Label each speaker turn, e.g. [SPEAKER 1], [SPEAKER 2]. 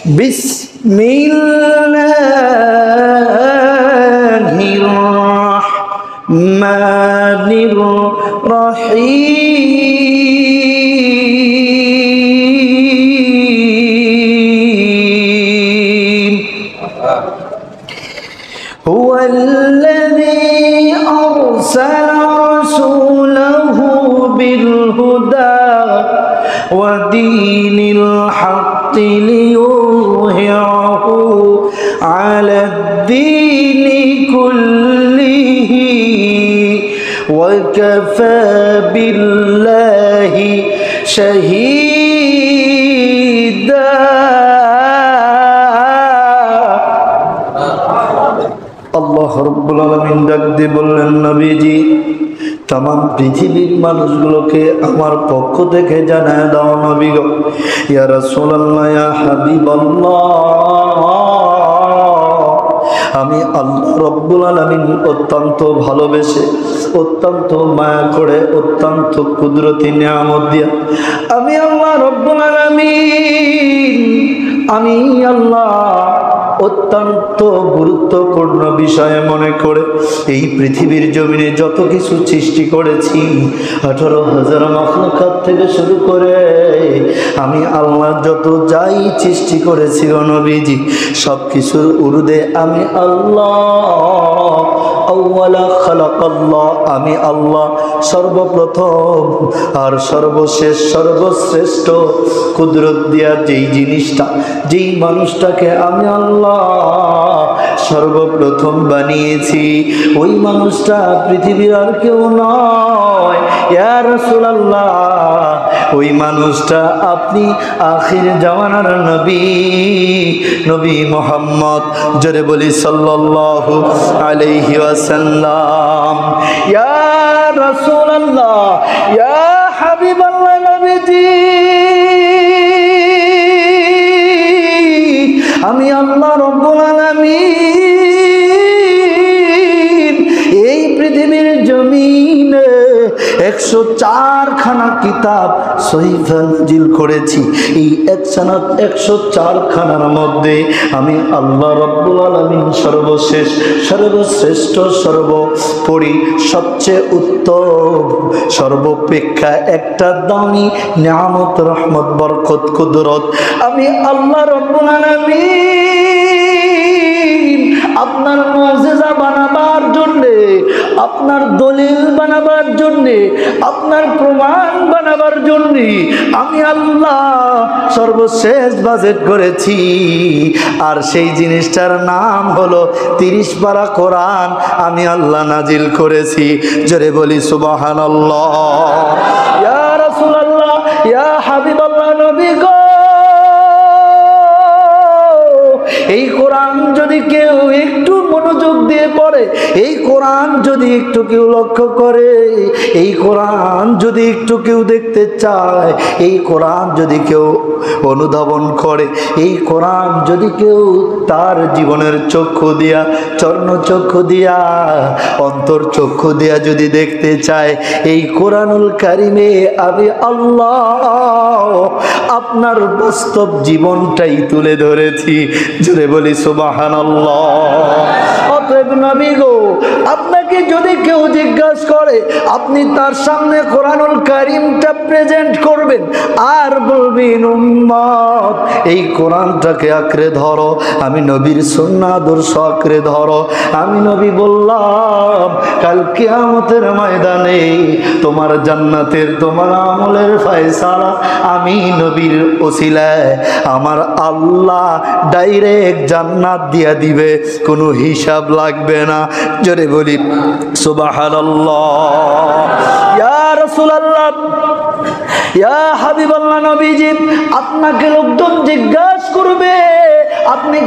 [SPEAKER 1] বিসমিল্লাহির রহমানির রহিম হুয়াল্লাযী আরসালা রাসূলাহু বিল হুদা ওয়া দীনিল হাক্কি লিইয়ুযহিরাহু আলাদ-দীনি কুল্লিহি ওয়া কাফা বিল্লাহি শাহীদা। আল্লাহ রাব্বুল আলামিন ডাক দিয়ে বললেন, নবীজি तमाम পৃথিবীর মানুষগুলোকে আমার পক্ষ থেকে জানায় দাও নবী গো, ইয়া রাসূলুল্লাহ ইয়া হাবিবাল্লাহ, আমি আল্লাহ রাব্বুল আলামিন অত্যন্ত ভালোবেসে, অত্যন্ত মায়া করে, অত্যন্ত কুদরতি নিয়ামত দিয়া আমি আল্লাহ রাব্বুল আলামিন, আমি আল্লাহ অত্যন্ত গুরুত্বপূর্ণ বিষয় মনে করে এই পৃথিবীর জমিনে যত কিছু সৃষ্টি করেছি, 18,000 মাখলুকাত থেকে শুরু করে আমি আল্লাহ যত যাই সৃষ্টি করেছি ও নবীজি, সব কিছুর উর্ধে আমি আল্লাহ, আউয়ালা খালাকাল্লাহ, আমি আল্লাহ সর্বপ্রথম আর সর্বশেষ সর্বশ্রেষ্ঠ কুদরত দিয়া যেই জিনিসটা, যেই মানুষটাকে আমি আল্লাহ সর্বপ্রথম বানিয়েছি, ওই মানুষটা পৃথিবীর আর কেউ নয় ইয়া রাসূলুল্লাহ, ওই মানুষটা আপনি আখির জামানার নবী, নবী মুহাম্মদ, জোরে বলি সাল্লাল্লাহু আলাইহি ওয়াসাল্লাম। ইয়া রাসূলুল্লাহ, ইয়া হাবিবাল্লাহ, নবীজি আমি আল্লাহ রাব্বুল আলামিন এই পৃথিবীর জমিনে 104 খানা কিতাব সহিফা নাজিল করেছি। এই 104 খানার মধ্যে আমি আল্লাহ রাব্বুল আলামিন সর্বশেষ সর্বশ্রেষ্ঠ সর্বোপরি সবচেয়ে উত্তম সর্বাপেক্ষা একটা দামি নিয়ামত, রহমত, বরকত, কুদরত আমি আল্লাহ রাব্বুল আলামিন আপনার মুজিজা বানাবার জন্যে, আপনার দলিল বানাবার জন্যে, আপনার প্রমাণ বানাবার জন্যে আমি আল্লাহ সর্বশেষ বাজেট করেছি। আর সেই জিনিসটার নাম হলো 30 পারা কোরআন আমি আল্লাহ নাজিল করেছি। জোরে বলি সুবহানাল্লাহ। ইয়া রাসূলুল্লাহ, ইয়া হাবিবাল্লাহ, নবী গো, এই কোরআন যদি কেউ একটু মনোযোগ দিয়ে পড়ে, এই কোরআন যদি একটু কেউ লক্ষ্য করে, এই কোরআন যদি একটু কেউ দেখতে চায়, এই কোরআন যদি কেউ অনুধাবন করে, এই কোরআন যদি কেউ তার জীবনের চক্ষু দিয়া, চর্ণ চক্ষু দিয়া, অন্তর চক্ষু দিয়া যদি দেখতে চায়, এই কোরআনুল কারিমে আমি আল্লাহ আপনার বাস্তব জীবনটাই তুলে ধরেছি। জোরে বলি সুবহানাল্লাহ। অতএব নবী গো, আপনাকে যদি কেউ জিজ্ঞাসা করে, আপনি তার সামনে কোরআনুল কারীমটা প্রেজেন্ট করবেন আর বলবেন, উম্মত এই কোরআনটাকে আঁকড়ে ধরো, আমি নবীর সুন্নাহ আদর্শ আঁকড়ে ধরো। আমি নবী বললাম, কাল কিয়ামতের ময়দানে তোমার জান্নাতের, তোমার আমলের ফয়সালা আমি নবীর ওসিলায় আমার আল্লাহ ডাইরেক্ট জান্নাত দিয়া দিবে, কোনো হিসাব লাগবে না। জোরে বলি সুবহানাল্লাহ। ইয়া রাসূলুল্লাহ, ইয়া হাবিবাল্লাহ, নবীজি আপনাকে লোকজন জিজ্ঞাসা করবে আপনি